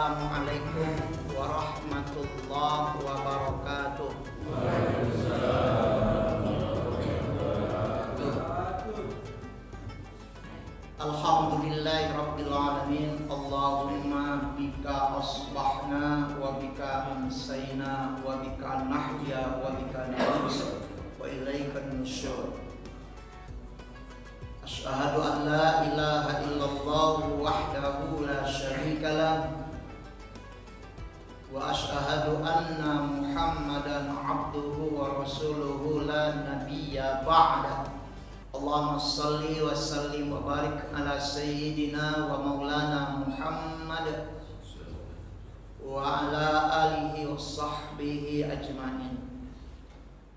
Assalamualaikum warahmatullahi wabarakatuh. Alhamdulillahi rabbil alamin. Allahumma bika asbahna wa bika amsayna wa bika nahya wa bika namut wa ilaikan nusyur. Asyhadu an la ilaha illallah wahdahu la syarika lah wa asyhadu anna Muhammadan abduhu wa rasuluhu la nabiyya ba'da. Allahumma salli wa sallim wa barik ala sayyidina wa maulana Muhammad wa ala alihi wa sahbihi ajma'in.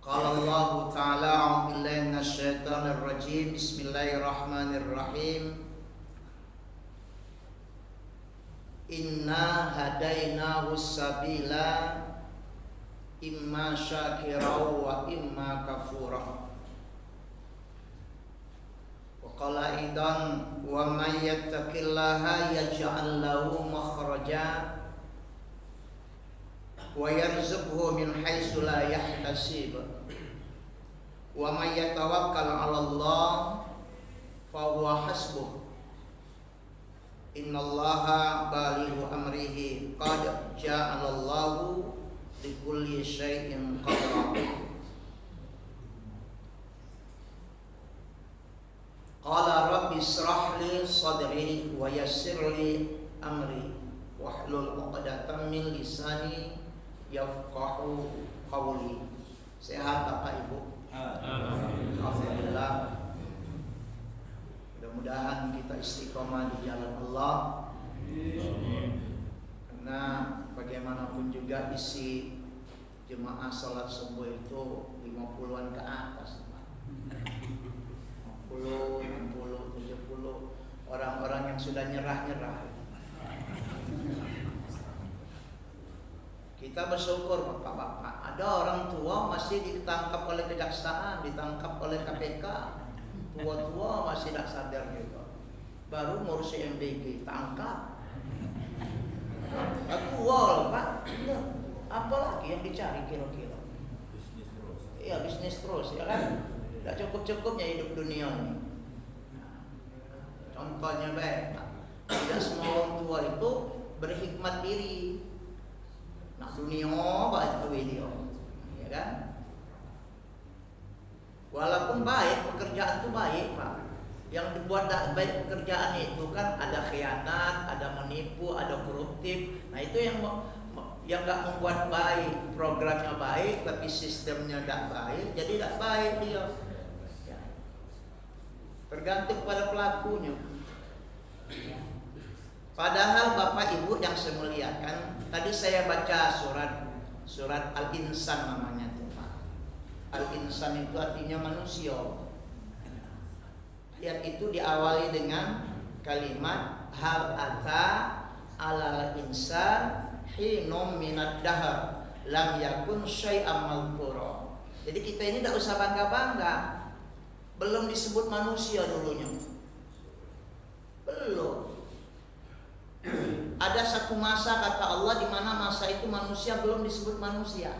Qala Allah ta'ala a'udzu billahi minasyaitonir rajim. Bismillahirrahmanirrahim. Inna hadainahu sabila imma syakira wa imma kafura. Qala aidan wa may yattaqillaha yaj'al lahu makhraja wa yarzuqhu min haitsu la yahtasib wa may yatawakkal 'ala Allah fa huwa hasbuh innallaha balighu amrihi qad ja'alallahu likulli syai'in qadra. Qala rabbi israh li sadri wa yassir li amri wahlul 'uqdatam min lisani yafqahu qawli. Sehat Bapak Ibu? Alhamdulillah. Mudah-mudahan kita istiqomah di jalan Allah. Karena bagaimanapun juga isi jemaah salat subuh itu 50-an ke atas. 50, 60, 70 orang-orang yang sudah nyerah-nyerah. Kita bersyukur Bapak-bapak, ada orang tua masih ditangkap oleh kejaksaan, ditangkap oleh KPK. Tua-tua masih tidak sadar gitu. Baru ngurus MBG, tangkap. Tua loh Pak. Apalagi yang dicari kira-kira? Iya, bisnis terus ya kan? Tidak cukup-cukupnya hidup dunia ini. Contohnya baik, tidak semua orang tua itu berhikmat diri. Nah dunia baik video, ya kan? Walaupun baik pekerjaan itu baik Pak. Yang dibuat baik pekerjaan itu kan ada khianat, ada menipu, ada koruptif. Nah itu yang nggak membuat baik, programnya baik tapi sistemnya tidak baik, jadi tidak baik dia. Tergantung pada pelakunya. Padahal Bapak Ibu yang saya muliakan, tadi saya baca surat Al-Insan namanya itu Pak. Al-Insan itu artinya manusia. Ayat itu diawali dengan kalimat hal ata alal insan hinum minad dahar lam yakun syai'am madhkura. Jadi kita ini tidak usah bangga-bangga. Belum disebut manusia dulunya. Belum. Ada satu masa kata Allah di mana masa itu manusia belum disebut manusia.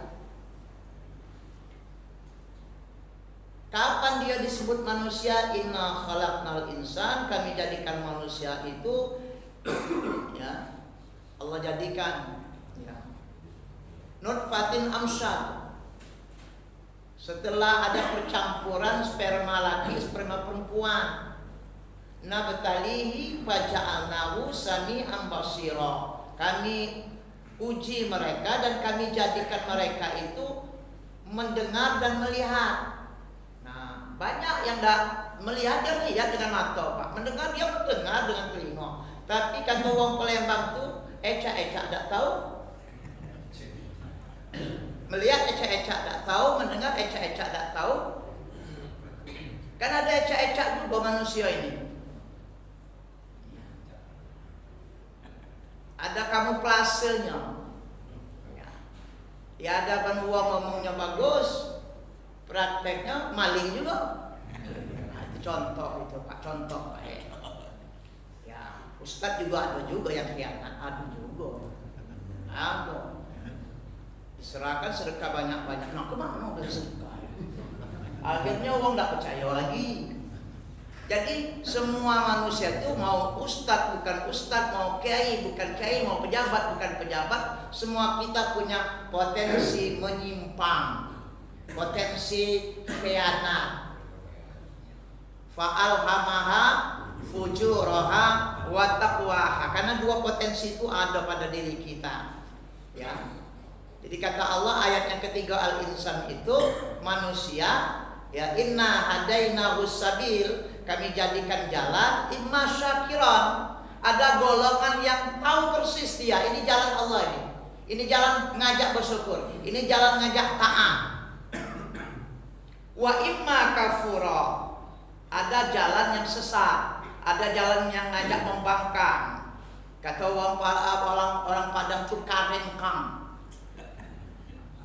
Kapan dia disebut manusia? Inna khalaqnal insan, kami jadikan manusia itu ya. Allah jadikan ya. Nutfatin amsyad. Setelah ada percampuran sperma laki, sperma perempuan. Nabtalihi faja'alnahu sami'an basira. Kami uji mereka dan kami jadikan mereka itu mendengar dan melihat. Nah, banyak yang tidak melihat, dia melihat dengan mata, Pak. Mendengar, dia mendengar dengan telinga. Tapi kan wong Palembang tuh ecak-ecak tidak tahu. Melihat ecak-ecak tak tahu, mendengar ecak-ecak tak tahu. Kan ada ecak-ecak juga manusia ini. Ada kamuflasenya. Ya ada kan ngomongnya bagus, prakteknya maling juga. Nah, itu contoh itu Pak, contoh Pak. Ya, Ustadz juga ada juga yang khianat, ada juga. Ada. Diserahkan sedekah banyak-banyak. Nah, kemana mau sedekah? Akhirnya orang tidak percaya lagi. Jadi semua manusia itu mau ustadz bukan ustadz, mau kiai bukan kiai, mau pejabat bukan pejabat, semua kita punya potensi menyimpang, potensi khianat. Fa'alhamaha fujuraha wa taqwaha. Karena dua potensi itu ada pada diri kita. Ya. Jadi kata Allah ayat yang ketiga Al-Insan itu manusia, ya, inna hadainahu sabil, kami jadikan jalan imma syakiran. Ada golongan yang tahu persis dia, ini jalan Allah ini. Ini jalan ngajak bersyukur, ini jalan ngajak taat. Wa imma kafura. Ada jalan yang sesat, ada jalan yang ngajak membangkang. Kata orang Padang itu karengkang.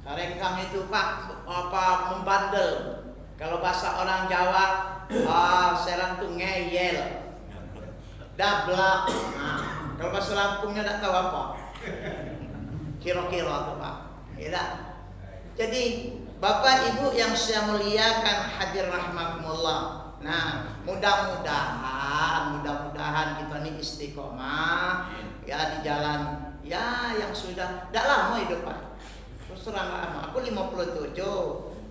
Karengkang itu Pak membandel. Kalau bahasa orang Jawa, serang tuh ngeyel, dablak. Nah, kalau bahasa Lampungnya tidak tahu apa, kira-kira tuh Pak. Ya. Jadi Bapak Ibu yang saya muliakan hadir rahmatullah. Nah, mudah-mudahan kita ini istiqomah ya di jalan ya yang sudah tidak lama hidup Pak. Terus terang lama. Aku 57.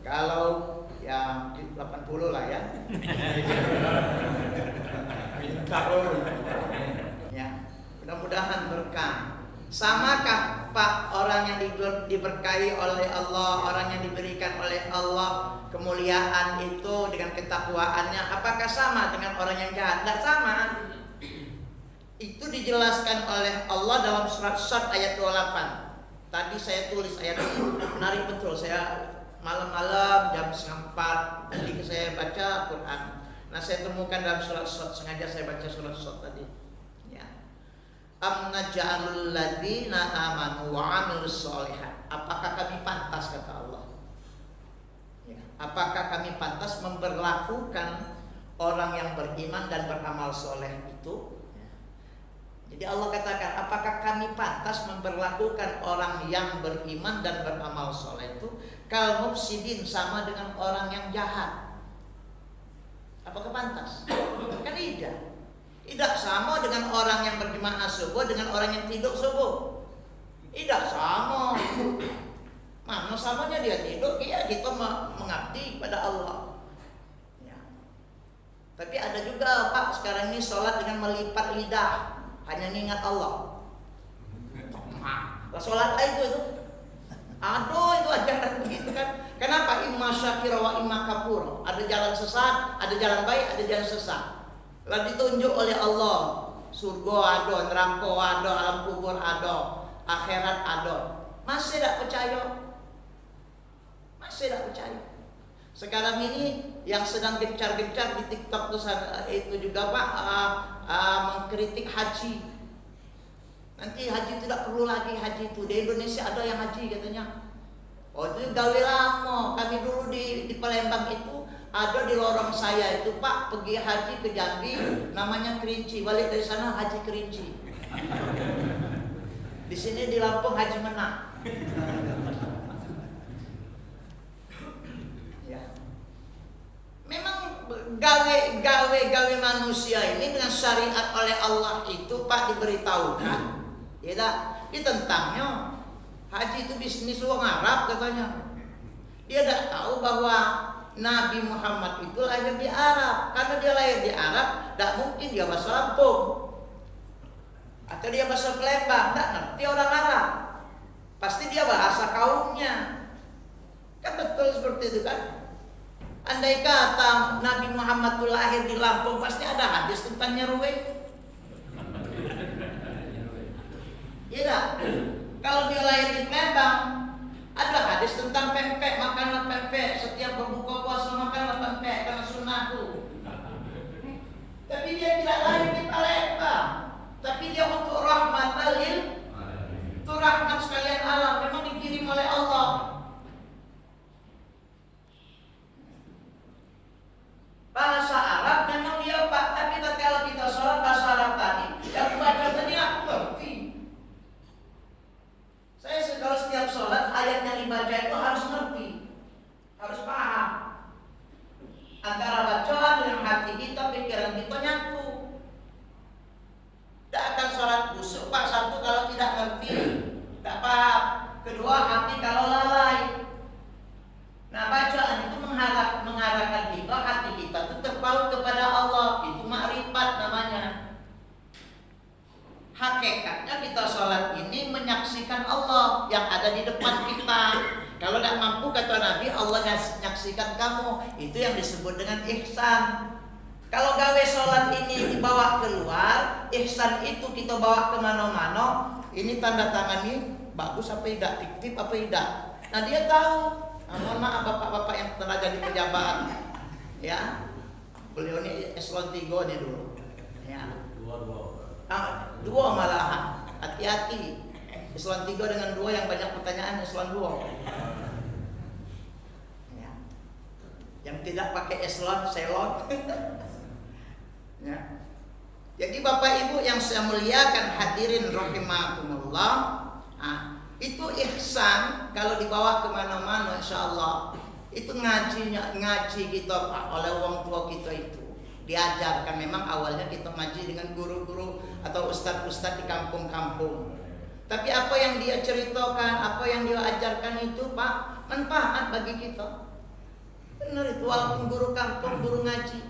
Kalau ya 80 lah ya. Ya, mudah-mudahan berkah. Samakah Pak orang yang diberkahi oleh Allah, orang yang diberikan oleh Allah kemuliaan itu dengan ketakwaannya, apakah sama dengan orang yang jahat? Tidak sama. Itu dijelaskan oleh Allah dalam surat Sad ayat 28. Tadi saya tulis ayat itu menarik betul. Saya malam-malam jam 3:30 tadi saya baca Quran. Nah, saya temukan dalam surat Sad, sengaja saya baca surat Sad tadi. Ya. Am naj'alul ladzina amanu wa 'amilus sholihat. Apakah kami pantas kata Allah? Ya. Apakah kami pantas memperlakukan orang yang beriman dan beramal soleh itu? Jadi Allah katakan, apakah kami pantas memperlakukan orang yang beriman dan beramal soleh itu kal mufsidin, sama dengan orang yang jahat? Apakah pantas? Kan tidak. Tidak sama dengan orang yang berjemaah subuh dengan orang yang tidur subuh. Tidak sama. Mana samanya dia tidur, iya kita mengabdi pada Allah. Ya. Tapi ada juga Pak sekarang ini sholat dengan melipat lidah, hanya mengingat Allah. Nah, sholat itu aduh, itu ajaran begitu kan. Kenapa? Imma syakira wa imma kafur. Ada jalan sesat, ada jalan baik, ada jalan sesat. Lalu ditunjuk oleh Allah, surga ada, neraka ada, alam kubur ada, akhirat ada. Masih tidak percaya? Masih tidak percaya? Sekarang ini yang sedang gencar-gencar di TikTok itu juga Pak mengkritik haji. Nanti haji tidak perlu lagi haji itu. Di Indonesia ada yang haji katanya. Oh, itu gawe lama. Kami dulu di Palembang itu ada di lorong saya itu Pak pergi haji ke Jambi, namanya Kerinci. Balik dari sana haji Kerinci. Di sini di Lampung haji Menang. Ya. Memang gawe manusia ini dengan syariat oleh Allah itu Pak diberitahukan. Tidak, ditentangnya. Haji itu bisnis orang Arab katanya. Dia tidak tahu bahwa Nabi Muhammad itu lahir di Arab. Karena dia lahir di Arab, tidak mungkin dia bahasa Lampung atau dia bahasa Palembang. Tidak ngerti orang Arab. Pasti dia bahasa kaumnya. Kan betul seperti itu kan. Andai kata Nabi Muhammad itu lahir di Lampung, pasti ada hadis tentang nyeruwe. Iya. Kalau dia lahir di Palembang, ada hadis tentang pempek, makanlah pempek, setiap berbuka puasa makanlah pempek karena sunnahku. Tapi dia tidak lahir di Palembang, tapi dia untuk rahmatan lil, itu rahmat sekalian alam, memang dikirim oleh Allah. Bahasa Arab memang dia Pak, tapi kalau kita sholat bahasa Arab tadi, yang baca tadi aku ngerti. kamu. Itu yang disebut dengan ihsan. Kalau gawe sholat ini dibawa keluar, ihsan itu kita bawa kemana-mana. Ini tanda tangan ini bagus apa tidak, fiktif apa tidak. Nah dia tahu. Mohon maaf bapak-bapak yang telah jadi pejabat, ya. Beliau ini eselon 3 nih dulu. Ya. Dua malahan. Hati-hati. Eselon 3 dengan 2 yang banyak pertanyaan eselon 2. Ya. Yang tidak pakai eselon, selon. Ya. Jadi Bapak Ibu yang saya muliakan, hadirin rahimakumullah. Itu ihsan kalau dibawa kemana-mana, insya Allah. Itu ngaji kita oleh orang tua kita itu diajarkan. Memang awalnya kita ngaji dengan guru-guru atau ustadz-ustadz di kampung-kampung. Tapi apa yang dia ceritakan, apa yang dia ajarkan itu Pak, manfaat bagi kita. Benar itu, walaupun guru kampung, guru ngaji.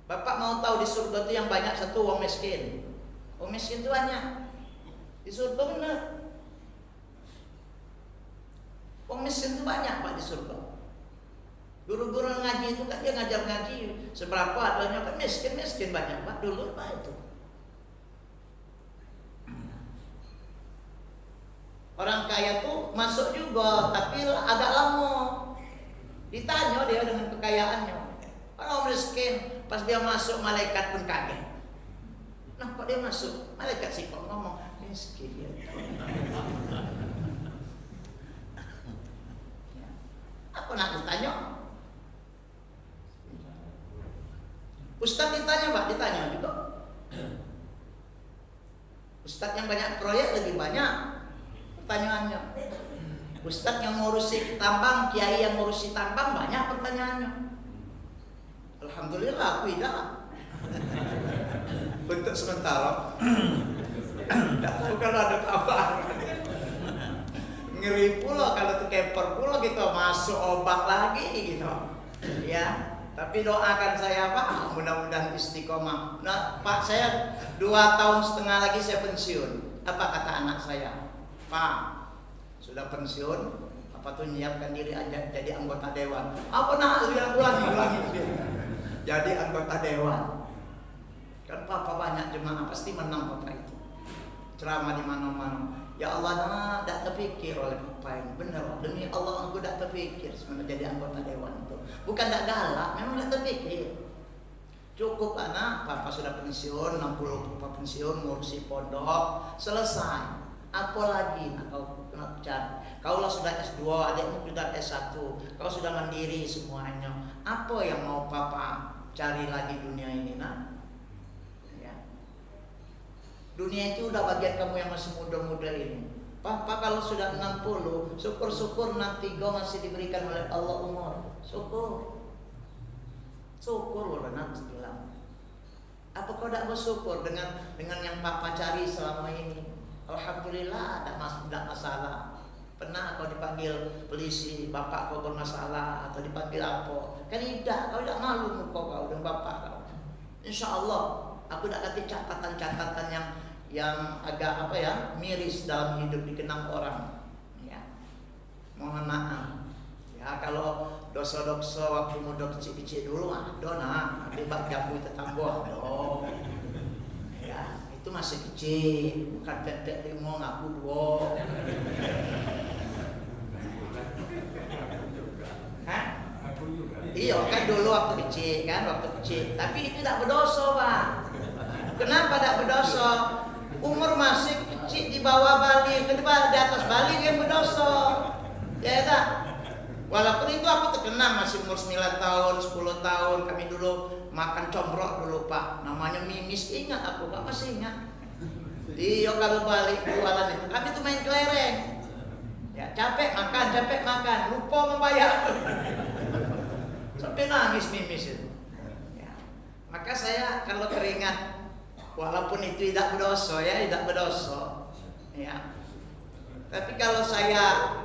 Bapak mau tahu di surga itu yang banyak satu orang miskin. Orang miskin itu banyak. Di surga benar. Orang miskin itu banyak Pak di surga. Guru-guru ngaji itu kan dia ngajar ngaji seberapa adanya kan miskin banyak Pak dulu Pak itu. Orang kaya tuh masuk juga tapi agak lama. Ditanya dia dengan kekayaannya. Orang miskin pas dia masuk malaikat pun kaget. Nah kok dia masuk? Malaikat sih kok ngomong miskin ya. Apa nak ditanya? Ustadz ditanya Pak, ditanya juga. Ustadz yang banyak proyek lebih banyak pertanyaannya. Ustadz yang ngurusi tambang, kiai yang ngurusi tambang banyak pertanyaannya. Alhamdulillah aku tidak. Bentuk sementara. Tidak tahu kalau ada kabar. Ngeri pula kalau tuh keper pula gitu masuk obat lagi gitu. Ya. Tapi doakan saya Pak, mudah-mudahan istiqomah. Nah Pak, saya 2 tahun setengah lagi saya pensiun. Apa kata anak saya? Pak, sudah pensiun, apa tuh nyiapkan diri aja jadi anggota dewan. Apa nak ulangi. Jadi anggota dewan. Kan Papa banyak jemaah pasti menang Papa itu. Ceramah di mana-mana. Ya Allah, nah, tak terpikir oleh Papa ini. Benar, demi Allah aku tak terpikir sebenarnya jadi anggota dewan itu. Bukan tak galak, memang tak terpikir. Cukup anak, Papa sudah pensiun, 60 Papa pensiun, ngurusi pondok, selesai. Apa lagi nak kau nak cari? Kaulah sudah S2, adikmu sudah S1, kau sudah mandiri semuanya. Apa yang mau Papa cari lagi dunia ini nak? Ya. Dunia itu udah bagian kamu yang masih muda-muda ini. Papa kalau sudah 60, syukur-syukur nanti kau masih diberikan oleh Allah umur. Syukur. Syukur loh nak bilang. Apa kau tidak bersyukur dengan yang Papa cari selama ini? Alhamdulillah tidak masalah. Pernah kau dipanggil polisi, bapak kau bermasalah atau dipanggil apa? Kan tidak, kau tidak malu muka kau dan bapak kau. Insya Allah, aku tidak kasih catatan-catatan yang agak apa ya miris dalam hidup dikenang orang. Ya, mohon maaf. Ya kalau dosa-dosa waktu muda kecil-kecil dulu ada nah, bebak jambu tetangga ada. Ya, itu masih kecil, bukan tetek 5 ngaku 2. Hah? Iya kan dulu waktu kecil, tapi itu tidak berdosa Pak. Kenapa tidak berdosa? Umur masih kecil di bawah balik, di atas balik yang berdosa. Ya tak? Walaupun itu aku terkenal masih umur 9 tahun, 10 tahun kami dulu makan combrok dulu Pak. Namanya mimis, ingat aku, Pak masih ingat. Iya kalau balik jualan itu, kami tuh main kelereng. Ya capek makan, lupa membayar. Sampai nangis mimis itu. Ya. Maka saya kalau teringat, walaupun itu tidak berdosa ya, tidak berdosa. Ya. Tapi kalau saya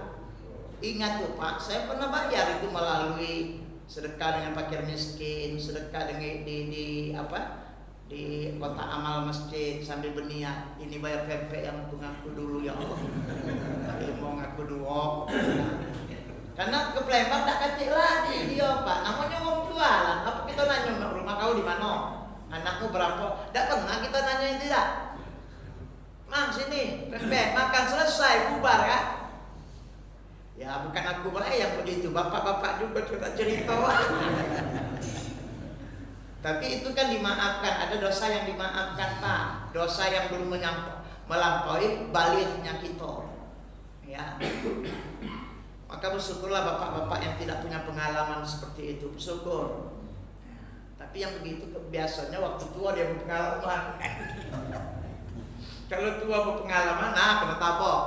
ingat tuh Pak, saya pernah bayar itu melalui sedekah dengan fakir miskin, sedekah dengan di kota amal masjid sambil berniat ini bayar PP yang aku ngaku dulu ya Allah. Tapi mau ngaku dua. Karena ke Palembang tak kacik lagi dia Pak. Namanya orang jualan. Apa kita nanya rumah kau di mana? Anakmu berapa? Tak pernah kita nanyain tidak. Mang sini, bebek makan selesai bubar kan? Ya bukan aku malah yang begitu. Bapak-bapak juga sudah cerita. Tapi itu kan dimaafkan. Ada dosa yang dimaafkan Pak. Dosa yang belum melampaui balighnya kita. Ya. Maka bersyukurlah bapak-bapak yang tidak punya pengalaman seperti itu. Bersyukur. Tapi yang begitu biasanya waktu tua dia berpengalaman. Kalau tua berpengalaman, nah kena tabok.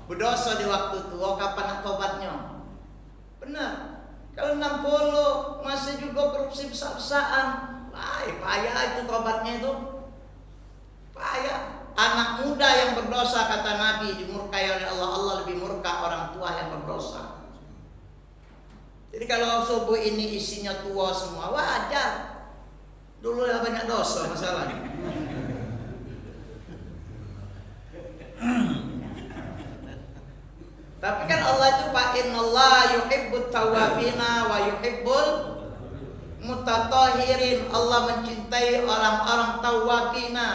Berdosa di waktu tua, kapan nak tobatnya? Benar. Kalau 60 masih juga korupsi besar-besaran, payah itu tobatnya itu. Payah. Anak muda yang berdosa kata Nabi dimurkai oleh Allah. Allah lebih murka orang tua yang berdosa. Jadi kalau subuh ini isinya tua semua, wajar. Dulu ya banyak dosa masalahnya. Tapi kan Allah itu Pak, innallaha yuhibbut tawwabina wa yuhibbul mutatahhirin. Allah mencintai orang-orang tawwabina,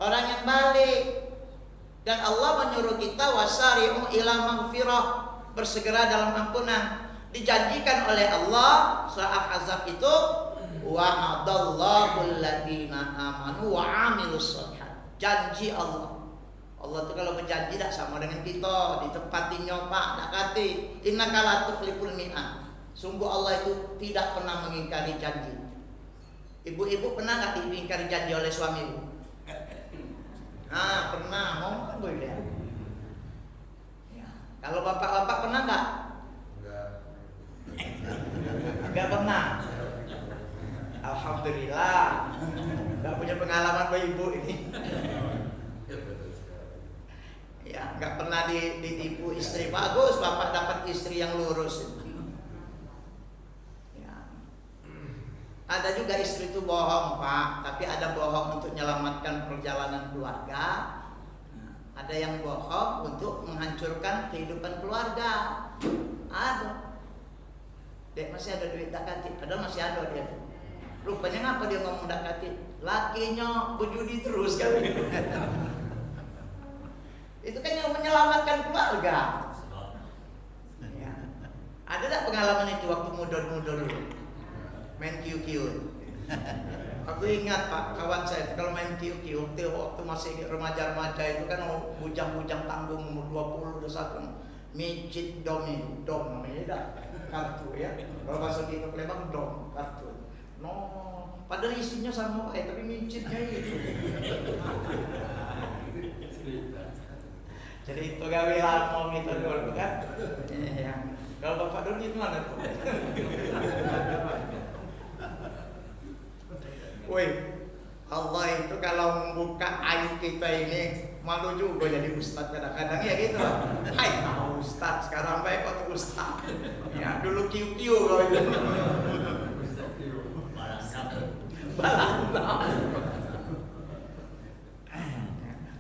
orang yang balik. Dan Allah menyuruh kita wasari'u ila maghfirah, bersegera dalam ampunan. Dijanjikan oleh Allah surah Al-Ahzab itu wa'adallahu alladziina amanu wa 'amilus shalihat. Janji Allah. Allah itu kalau berjanji tidak sama dengan kita, ditepatinya Pak, tak kati. Innaka la tukhliful mi'ad. Sungguh Allah itu tidak pernah mengingkari janji. Ibu-ibu pernah enggak diingkari janji oleh suamimu? Ah, pernah, ngomong boleh. Ya. Kalau bapak-bapak pernah enggak? Enggak pernah. Alhamdulillah. Enggak punya pengalaman Bapak Ibu ini. Ya, enggak pernah ditipu istri. Bagus Bapak dapat istri yang lurus. Ya. Ada juga istri itu bohong Pak, tapi ada bohong untuk menyelamatkan perjalanan keluarga. Ada yang bohong untuk menghancurkan kehidupan keluarga. Ada. Dek masih ada duit tak kati, padahal masih ada dia. Rupanya ngapa dia ngomong tak kati? Lakinya berjudi terus kan. Itu kan yang menyelamatkan keluarga. Ya. Ada tak pengalaman itu waktu muda-muda dulu? Main QQ. Aku ingat Pak, kawan saya kalau main QQ waktu masih remaja-remaja itu kan bujang-bujang tanggung umur 20 21. Micit dom namanya dah. Kartu ya. Kalau bahasa kita Palembang dom, kartu. No, padahal isinya sama tapi micitnya itu. Jadi itu gawe lama gitu dulu kan. Iya. Kalau Bapak dulu gimana tuh? Woi, Allah itu kalau membuka aib kita ini malu juga jadi ustaz kadang-kadang ya gitu. Hai, ustaz sekarang baik kok ustaz. Ya dulu kiu-kiu kalau itu. Balak.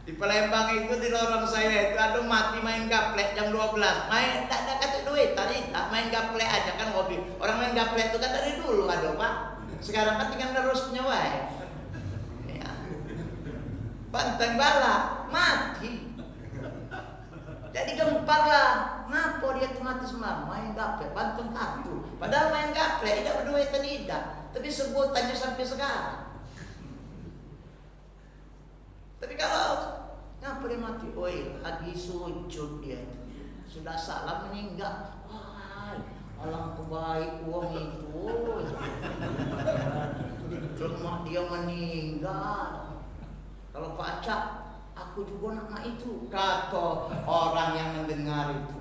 Di Palembang itu di lorong saya itu ada mati main gaplek jam 12. Main tak ada kata duit tadi, tak main gaplek aja kan hobi. Orang main gaplek itu kan dari dulu ada Pak. Sekarang kan tinggal terusnya wae. Ya. Banteng bala mati. Jadi gempar lah. Ngapa dia mati semua? Main gaplek, banteng kartu. Padahal main gaplek tidak berduit tidak. Tapi sebutannya sampai sekarang. Tapi kalau ngapa dia mati? Oi, lagi sujud dia. Sudah salah meninggal. Alang kebaik uang itu. Cuma dia meninggal. Kalau Pak Acak, aku juga nama itu. Kata orang yang mendengar itu.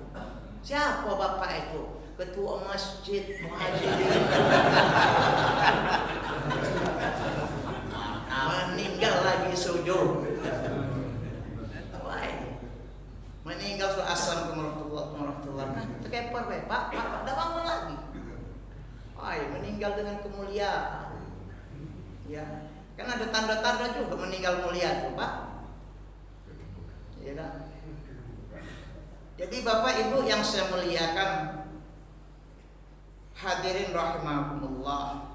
Siapa bapak itu? Ketua masjid Muhajirin. Meninggal lagi sujud. Meninggal sudah assalamualaikum warahmatullahi wabarakatuh. Tekepar Pak, tidak bangun lagi. Meninggal dengan kemuliaan. Ya, kan ada tanda-tanda juga meninggal mulia tuh Pak. Ya kan? Jadi Bapak Ibu yang saya muliakan, Hadirin rahimakumullah.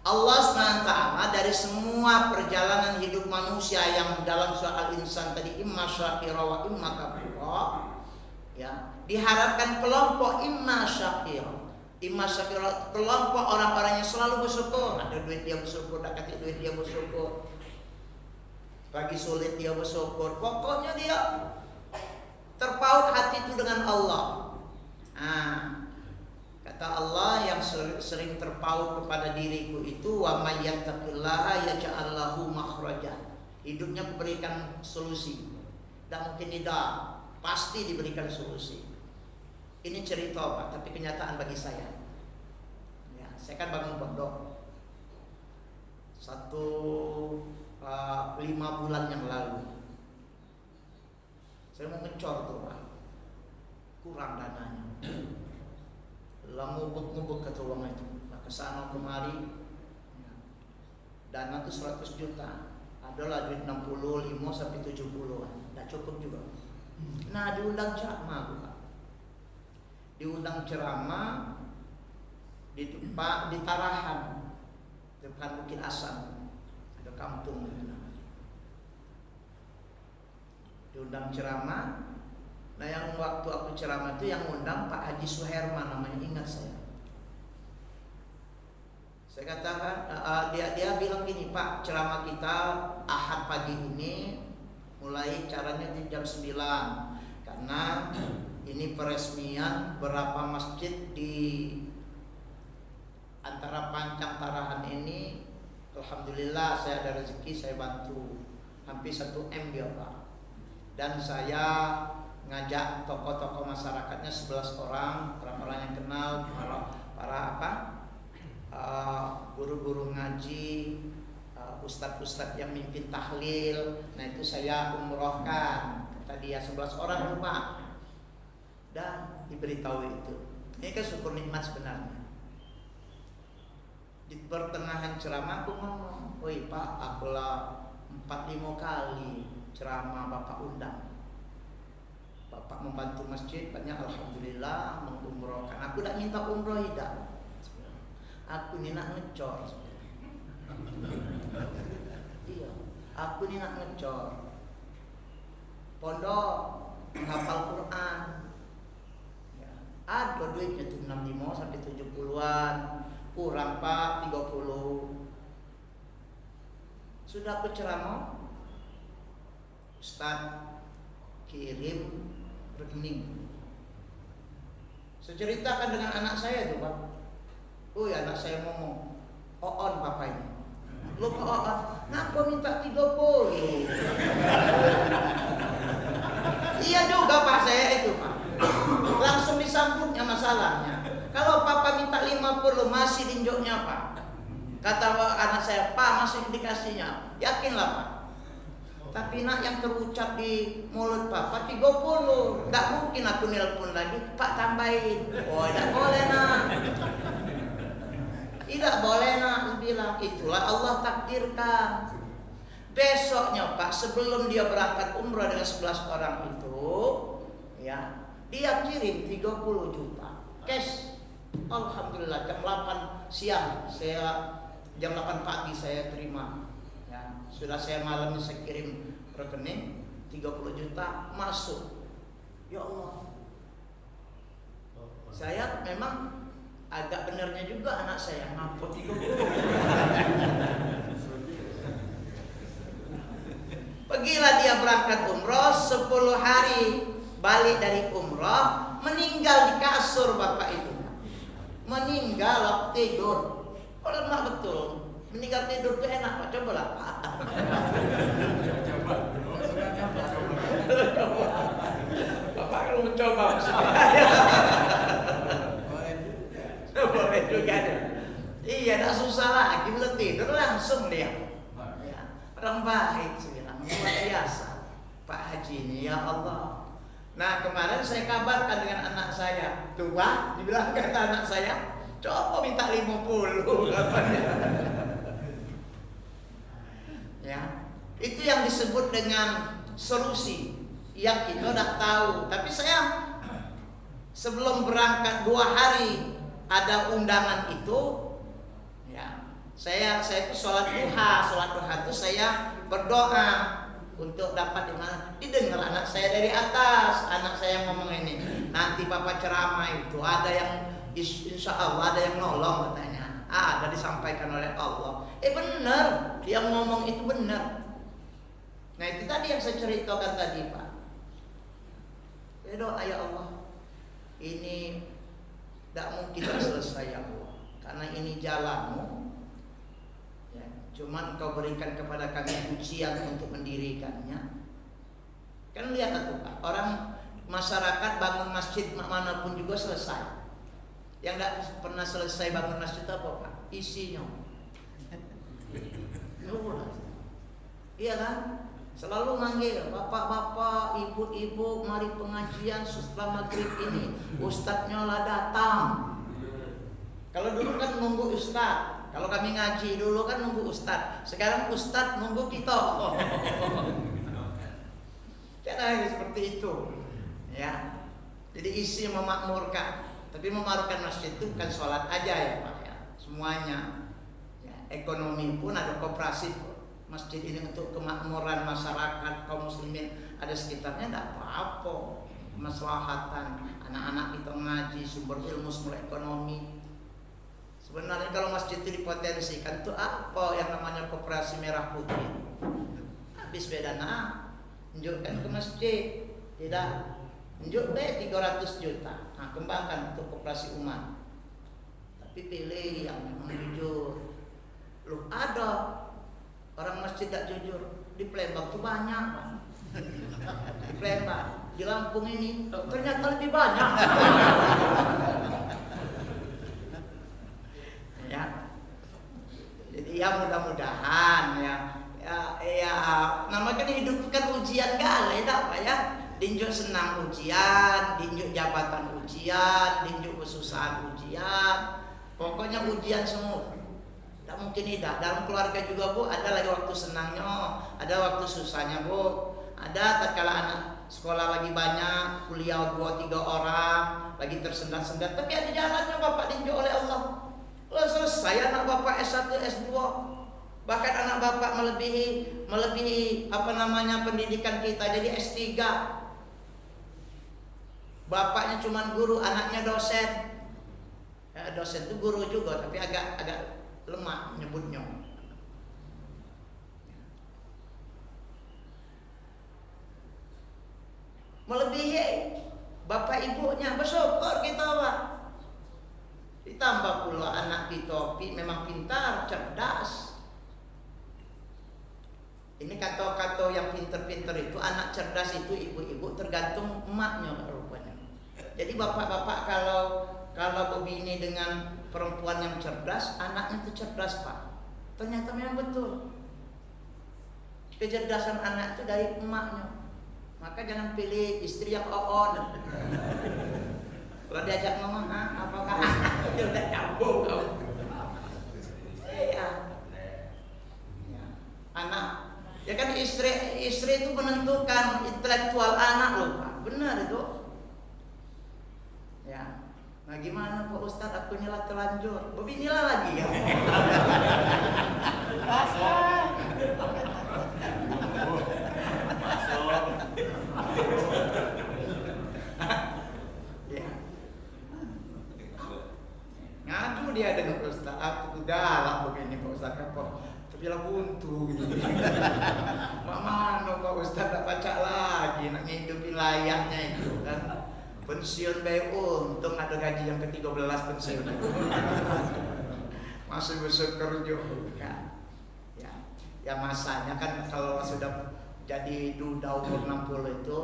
Allah SWT dari semua perjalanan hidup manusia yang dalam soal insan tadi imma syakira wa imma kafura, ya, diharapkan kelompok imma syakira. Imma syakira kelompok orang-orang yang selalu bersyukur. Ada duit dia bersyukur, tak kasih duit dia bersyukur. Pagi sulit dia bersyukur. Pokoknya dia terpaut hati itu dengan Allah. Kata Allah, yang sering terpaut kepada diriku itu wa may yattaqillaha yaj'al lahu makhraja. Hidupnya diberikan solusi. Dan mungkin tidak, pasti diberikan solusi. Ini cerita Pak, tapi kenyataan bagi saya. Ya, saya kan bangun pondok 5 bulan yang lalu. Saya mau ngecor tuh Pak, kurang dananya. Lah ngubek-ngubek kata uang itu, kesana kemari. Dana tuh 100 juta, adalah duit 65 sampai 70-an, nggak cukup juga. Nah diundang ceramah Pak, diundang ceramah di tempat di Tarahan, depan Bukit Asam, ada kampung. Diundang ceramah. Nah yang waktu aku ceramah itu yang undang Pak Haji Suherman, namanya ingat saya. Saya katakan dia bilang gini, Pak, ceramah kita Ahad pagi ini mulai caranya di jam 9 karena ini peresmian berapa masjid di antara Pancang Tarahan ini. Alhamdulillah saya ada rezeki, saya bantu hampir 1 M dia Pak. Dan saya ngajak tokoh-tokoh masyarakatnya 11 orang yang kenal, para guru-guru ngaji, ustadz-ustadz yang mimpin tahlil. Nah itu saya umrohkan, kata dia 11 orang itu Pak. Dan diberitahu itu. Ini kan syukur nikmat sebenarnya. Di pertengahan ceramah aku ngomong, "Woi Pak, akulah 4-5 kali ceramah Bapak undang. Bapak membantu masjid banyak, alhamdulillah, mengumrohkan. Aku tidak minta umroh, tidak. Aku ni nak ngecor. Iya, aku ni nak ngecor. Pondok, menghafal Quran. Ya, ada duitnya tuh 65 sampai 70-an. Kurang Pak 30. Sudah aku ceramah, Ustaz kirim rekening. Saya ceritakan dengan anak saya tuh Pak. Oh ya, anak saya ngomong, "Oon Papa ini." "Lu kok Oon? Ngapa minta 30?" Iya juga Pak, saya itu Pak. Langsung disambutnya masalahnya. Kalau Papa minta 50 masih dinjoknya Pak. Kata anak saya, "Pak masih dikasihnya." Yakinlah Pak. Tapi nak yang terucap di mulut Papa 30. Tak mungkin aku nelpon lagi, "Pak tambahin." Oh tidak boleh nak. Tidak boleh nak, bilang. Itulah Allah takdirkan. Besoknya Pak, sebelum dia berangkat umrah dengan 11 orang itu, ya, dia kirim 30 juta cash. Alhamdulillah jam 8 siang jam 8 pagi saya terima. Sudah saya malam saya kirim rekening 30 juta masuk. Ya Allah. Saya memang agak benernya juga anak saya ngapot 30. Pergilah dia berangkat umroh 10 hari, balik dari umroh, meninggal di kasur Bapak itu. Meninggal tidur. Oh lemak betul. Meninggal tidur tuh enak Pak, cobalah Pak. Bapak kalau mencoba boleh juga. Iya, tak susah lagi, belum tidur langsung dia. Orang baik sih, luar biasa Pak Haji ini, ya Allah. Nah kemarin saya kabarkan dengan anak saya, tuh Pak, dibilang kata anak saya, coba minta 50 katanya. Ya, itu yang disebut dengan solusi yang kita udah tahu. Tapi saya sebelum berangkat 2 hari ada undangan itu, ya saya itu sholat duha itu saya berdoa untuk dapat dimana didengar anak saya dari atas. Anak saya ngomong ini, nanti papa ceramah itu ada yang insya Allah ada yang nolong katanya, ada disampaikan oleh Allah. Benar, dia ngomong itu benar. Nah itu tadi yang saya ceritakan tadi Pak. Doa ya Allah, ini tidak mungkin selesai ya Allah, karena ini jalanmu. Ya, cuman Engkau berikan kepada kami ujian untuk mendirikannya. Kan lihat tuh Pak, orang masyarakat bangun masjid manapun juga selesai. Yang tidak pernah selesai bangun masjid apa Pak? Isinya. Iya kan? Selalu manggil bapak-bapak, ibu-ibu, mari pengajian setelah maghrib ini. Ustadznya lah datang. Kalau dulu kan nunggu ustadz. Kalau kami ngaji dulu kan nunggu ustadz. Sekarang ustadz nunggu kita. Karena seperti itu. Ya. Jadi isi memakmurkan. Tapi memakmurkan masjid itu bukan sholat aja ya Pak ya. Semuanya. Ya, ekonomi pun ada koperasi. Masjid ini untuk kemakmuran masyarakat kaum muslimin ada sekitarnya, tidak apa-apa. Kemaslahatan anak-anak kita ngaji, sumber ilmu, sumber ekonomi. Sebenarnya kalau masjid itu dipotensikan itu apa yang namanya koperasi merah putih? Habis beda tunjukkan ke masjid, tidak tunjuk 300 juta. Nah, kembangkan untuk koperasi umat. Tapi pilih yang memang jujur. Loh ada orang masjid tak jujur di Palembang tuh banyak, di Palembang, di Lampung ini ternyata lebih banyak. Ya, jadi ya mudah-mudahan ya namanya hidup kan ujian gale, tak apa ya? Dinjuk senang ujian, dinjuk jabatan ujian, dinjuk kesusahan ujian, pokoknya ujian semua. Tidak mungkin tidak. Dalam keluarga juga Bu, ada lagi waktu senangnya, ada waktu susahnya Bu. Ada tatkala anak sekolah lagi banyak, kuliah 2-3 orang, lagi tersendat-sendat, tapi ada jalannya Bapak dinjuk oleh Allah. Lalu selesai anak Bapak S1, S2. Bahkan anak Bapak melebihi pendidikan kita jadi S3. Bapaknya cuma guru, anaknya dosen. Ya, dosen itu guru juga, tapi agak lemah nyebutnya. Melebihi bapak ibunya, bersyukur kita Pak. Ditambah pula anak kita memang pintar, cerdas. Ini kata-kata yang pinter-pinter itu, anak cerdas itu ibu-ibu tergantung emaknya rupanya. Jadi bapak-bapak kalau begini dengan perempuan yang cerdas, anaknya itu cerdas Pak. Ternyata memang betul. Kecerdasan anak itu dari emaknya. Maka jangan pilih istri yang on. Kalau diajak ngomong, apakah dia udah nyambung kau? Iya. Anak, ya kan istri itu menentukan intelektual anak loh Pak. Benar itu. Ya. Nah gimana Pak Ustadz, aku nyala terlanjur, beginilah lagi ya. Ya. Ngadu dia dengan Ustadz, aku galak begini Pak Ustadz apa? Tapi lah buntu gitu. Mana Pak Ustadz tak baca lagi, nak ngidupi layaknya itu kan. Pensiun baik untung ada gaji yang ke-13 pensiun. Masih bersyukur juga. Ya masanya kan kalau sudah jadi duda umur 60 itu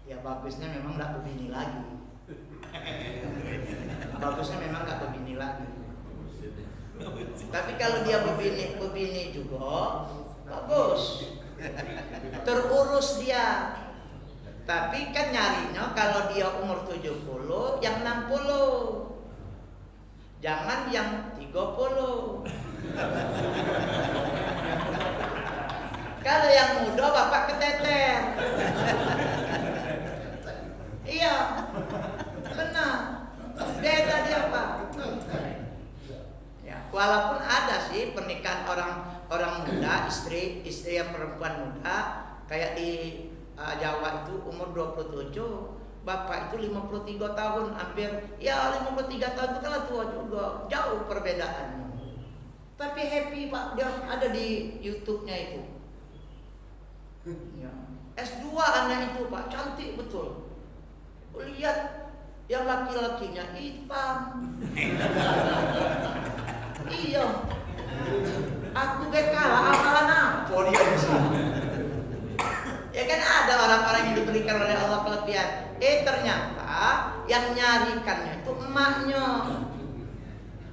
ya bagusnya memang enggak begini lagi. Bagusnya memang enggak begini lagi. Tapi kalau dia begini juga bagus. Terurus dia. Tapi kan nyarinya kalau dia umur 70, yang 60. Jangan yang 30. Kalau yang muda Bapak keteter. Iya. Benar. Beda dia Pak. walaupun ada sih pernikahan orang muda, istri yang perempuan muda, kayak di Jawa itu umur 27, bapak itu 53 tahun, hampir ya 53 tahun itu kan tua juga, jauh perbedaannya. Tapi happy Pak, dia ada di YouTube-nya itu. Ya. S2 anak itu Pak, cantik betul. Lihat yang laki-lakinya hitam. Iya. Aku kalah amalan apa dia di sini. Ya kan ada orang-orang yang diberikan oleh Allah kelebihan. Ternyata yang nyarikannya itu emaknya.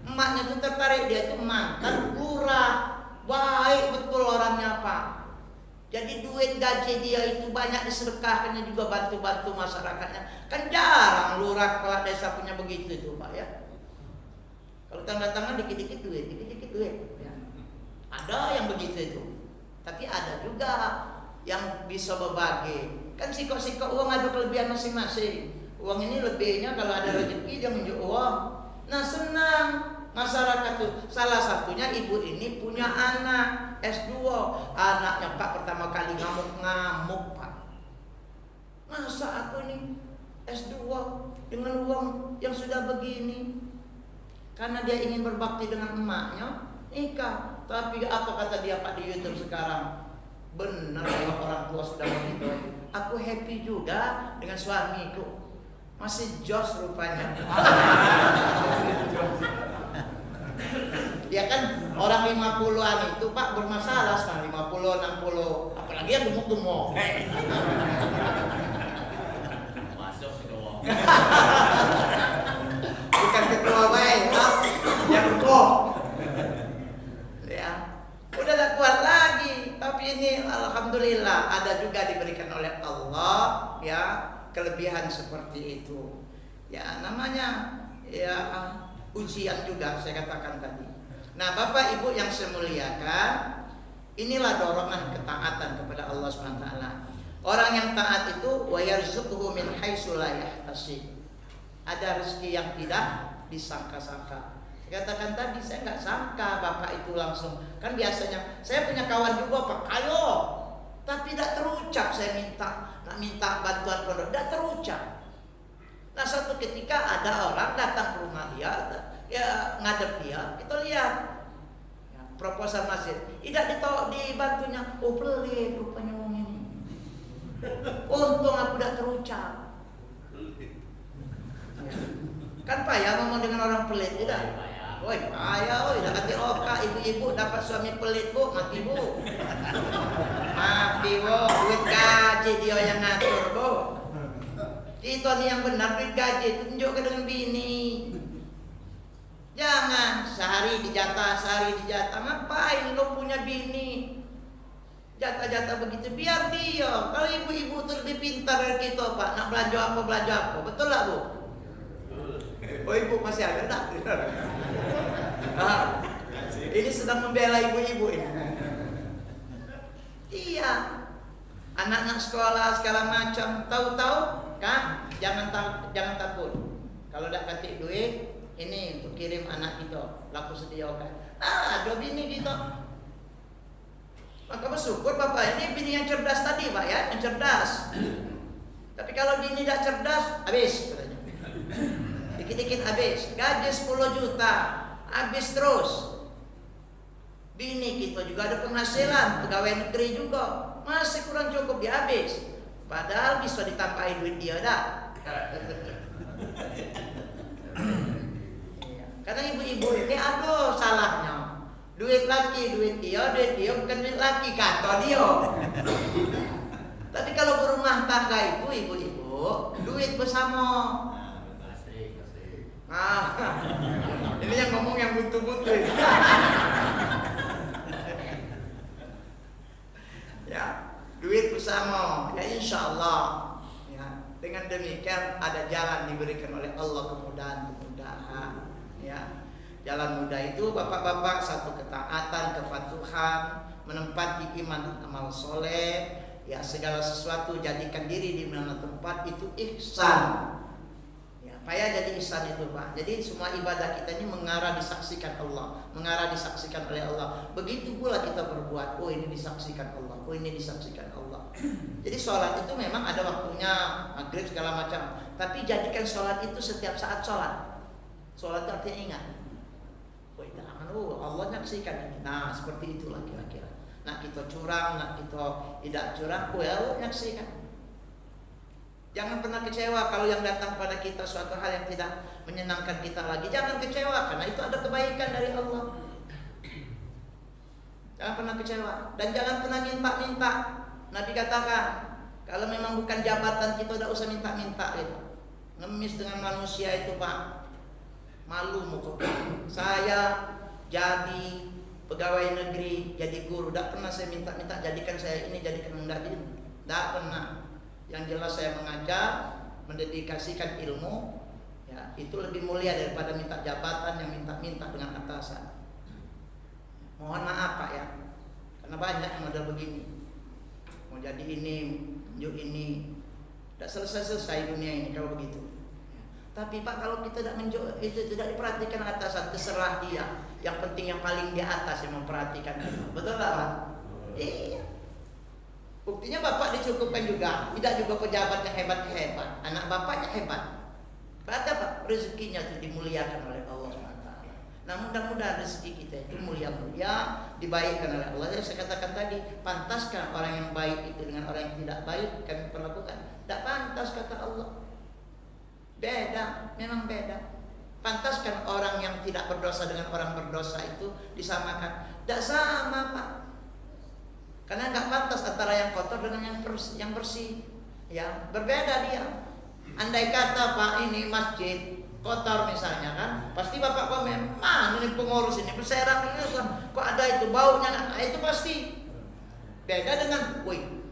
Emaknya itu tertarik, dia itu mantan lurah. Baik betul orangnya Pak. Jadi duit gaji dia itu banyak disedekahkannya, juga bantu-bantu masyarakatnya. Kan jarang lurah kepala desa punya begitu itu Pak ya. Kalau tanda tangan dikit-dikit duit. Ya. Ada yang begitu itu. Tapi ada juga yang bisa berbagi. Kan sikok-sikok uang ada kelebihan masing-masing. Uang ini lebihnya kalau ada rezeki dia menunjuk uang. Nah senang masyarakat tuh. Salah satunya ibu ini punya anak S2. Anaknya Pak pertama kali ngamuk-ngamuk Pak. Masa aku ini S2 dengan uang yang sudah begini? Karena dia ingin berbakti dengan emaknya, nikah. Tapi apa kata dia Pak di YouTube sekarang? Benar kalau orang tua sudah begitu. Aku happy juga dengan suamiku. Masih jos rupanya. Ya kan orang 50-an itu Pak bermasalah sekarang 50, 60, apalagi yang gemuk-gemuk. Masuk ketua. Bukan ketua baik, yang gemuk. Ya, udah tak kuat lagi. Tapi ini alhamdulillah ada juga diberikan oleh Allah ya kelebihan seperti itu. Ya namanya ya ujian juga saya katakan tadi. Nah Bapak Ibu yang saya muliakan, inilah dorongan ketaatan kepada Allah SWT. Orang yang taat itu wa yarzuquhu min haitsu la yahtasib. Ada rezeki yang tidak disangka-sangka. Saya katakan tadi saya nggak sangka Bapak itu langsung. Kan biasanya saya punya kawan juga Pak Kayo, tapi tidak terucap saya minta bantuan pondok, tidak terucap. Nah suatu ketika ada orang datang ke rumah dia, ya ngadep dia, kita lihat ya, proposal masjid, tidak dibantunya, oh pelit rupanya wong ini. Untung aku tidak terucap. Kan payah ngomong dengan orang pelit, tidak? Woi payah, woi dah kata oka ibu-ibu dapat suami pelit bu, mati bu. Mati bu, duit gaji dia yang ngatur bu. Itu nih yang benar, duit gaji tunjukkan dengan bini. Jangan sehari dijatah, ngapain lo punya bini? Jatah-jatah begitu, biar dia. Kalau ibu-ibu itu lebih pintar dari kita Pak, nak belanja apa, betul lah bu? Oh ibu masih ada tak? Ini sedang membela ibu-ibu ini. Iya, anak-anak sekolah segala macam, tahu-tahu kan? Jangan takut. Kalau tidak kasih duit, ini untuk kirim anak kita, laku sediakan. Ada bini kita. Maka bersyukur Bapak ini bini yang cerdas tadi Pak ya, yang cerdas. Tapi kalau bini tidak cerdas, habis katanya. Dikit-dikit habis, gaji 10 juta, habis terus. Bini kita juga ada penghasilan, pegawai negeri juga, masih kurang cukup dia habis. Padahal bisa ditambahin duit dia dah. Karena ibu-ibu ini aduh salahnya. Duit dia bukan duit laki kata dia. Tapi kalau berumah tangga ibu-ibu, duit bersama. Ini yang ngomong yang butuh-butuh. Ya, duit bersama. Ya insya Allah. Ya, dengan demikian ada jalan diberikan oleh Allah kemudahan. Ya, jalan mudah itu bapak-bapak satu ketaatan, kepatuhan, menempati iman dan amal soleh. Ya segala sesuatu jadikan diri di mana tempat itu ihsan. Payah jadi ihsan itu Pak. Jadi semua ibadah kita ini mengarah disaksikan Allah, mengarah disaksikan oleh Allah. Begitu pula kita berbuat, oh ini disaksikan Allah, oh ini disaksikan Allah. Jadi sholat itu memang ada waktunya, maghrib segala macam. Tapi jadikan sholat itu setiap saat sholat. Sholat itu artinya ingat. Oh Allah nyaksikan ini. Nah seperti itulah kira-kira. Nak kita curang, nak kita tidak curang, oh ya Allah nyaksikan. Jangan pernah kecewa kalau yang datang pada kita suatu hal yang tidak menyenangkan kita lagi. Jangan kecewa karena itu ada kebaikan dari Allah. Jangan pernah kecewa dan jangan pernah minta-minta. Nabi katakan kalau memang bukan jabatan kita tidak usah minta-minta gitu. Ngemis dengan manusia itu Pak, malu muka. Saya jadi pegawai negeri, jadi guru, tidak pernah saya minta-minta jadikan saya ini, jadikan tidak pernah. Yang jelas saya mengajar, mendedikasikan ilmu, ya itu lebih mulia daripada minta jabatan yang minta-minta dengan atasan. Mohon maaf Pak ya, karena banyak yang model begini, mau jadi ini, yuk ini, tidak selesai dunia ini kalau begitu. Tapi Pak kalau kita itu tidak diperhatikan atasan, terserah dia. Yang penting yang paling di atas yang memperhatikan. Betul tak Pak? Iya. Buktinya Bapak dicukupkan juga. Tidak juga pejabat yang hebat-hebat. Anak Bapaknya hebat. Kata Pak, rezekinya itu dimuliakan oleh Allah SWT. Nah mudah-mudahan rezeki kita itu mulia-mulia, dibaikkan oleh Allah. Jadi saya katakan tadi, pantaskah orang yang baik itu dengan orang yang tidak baik kami perlakukan? Tidak pantas kata Allah. Beda, memang beda. Pantaskan orang yang tidak berdosa dengan orang berdosa itu disamakan? Tidak sama Pak. Karena nggak pantas antara yang kotor dengan yang bersih. Ya, berbeda dia. Andai kata Pak ini masjid kotor misalnya kan, pasti Bapak komen, mana ini pengurus ini berserak ini kok ada itu baunya, nah, itu pasti. Beda dengan, wih,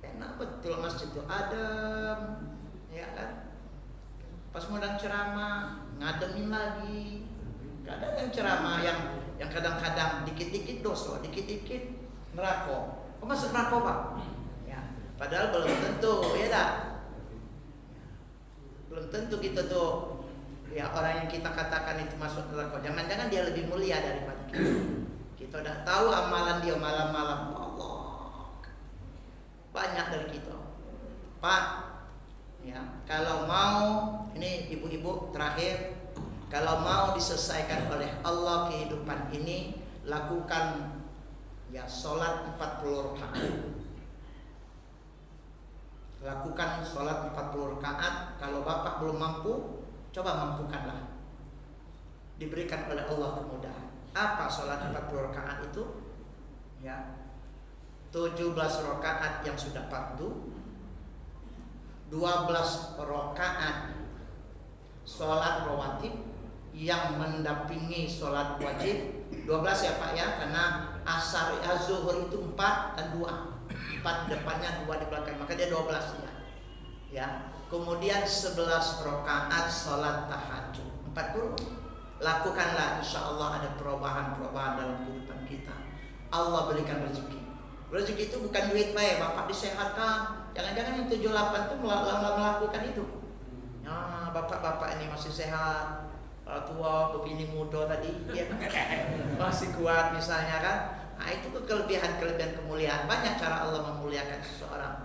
enak betul masjid itu adem, ya kan? Pas mau ceramah ngademin lagi. Kadang yang ceramah yang kadang-kadang dikit-dikit dosa, dikit-dikit neraka. Kok masuk neraka Pak? Ya, padahal belum tentu, ya tak? Belum tentu kita tuh ya orang yang kita katakan itu masuk neraka. Jangan-jangan dia lebih mulia daripada kita. Kita udah tahu amalan dia malam-malam. Allah. Banyak dari kita. Pak, ya, kalau mau ini ibu-ibu terakhir, kalau mau diselesaikan oleh Allah kehidupan ini, lakukan ya sholat 40 rakaat. Lakukan sholat 40 rakaat. Kalau Bapak belum mampu, coba mampukanlah. Diberikan oleh Allah kemudahan. Apa sholat 40 rakaat itu? Ya, 17 rakaat yang sudah fardu, 12 rakaat sholat rawatib yang mendampingi sholat wajib. 12 ya Pak ya, karena asar zuhur itu 4 dan 2. 4 depannya, 2 di belakang, maka dia 12 ya. Ya. Kemudian 11 rakaat sholat tahajud. 40. Lakukanlah, insya Allah ada perubahan-perubahan dalam kehidupan kita. Allah berikan rezeki. Rezeki itu bukan duit baik, Bapak disehatkan. Jangan-jangan yang 78 itu melakukan itu. Ya, bapak-bapak ini masih sehat, tua, kepini muda tadi, ya, masih kuat misalnya kan. Nah itu kelebihan-kelebihan kemuliaan. Banyak cara Allah memuliakan seseorang.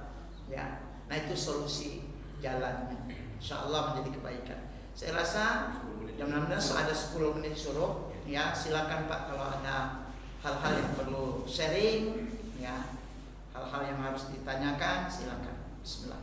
Ya, nah itu solusi jalannya. Insya Allah menjadi kebaikan. Saya rasa jam 16 ada 10 menit suruh. Ya, silakan Pak kalau ada hal-hal yang perlu sharing, ya, hal-hal yang harus ditanyakan, silakan. Bismillah.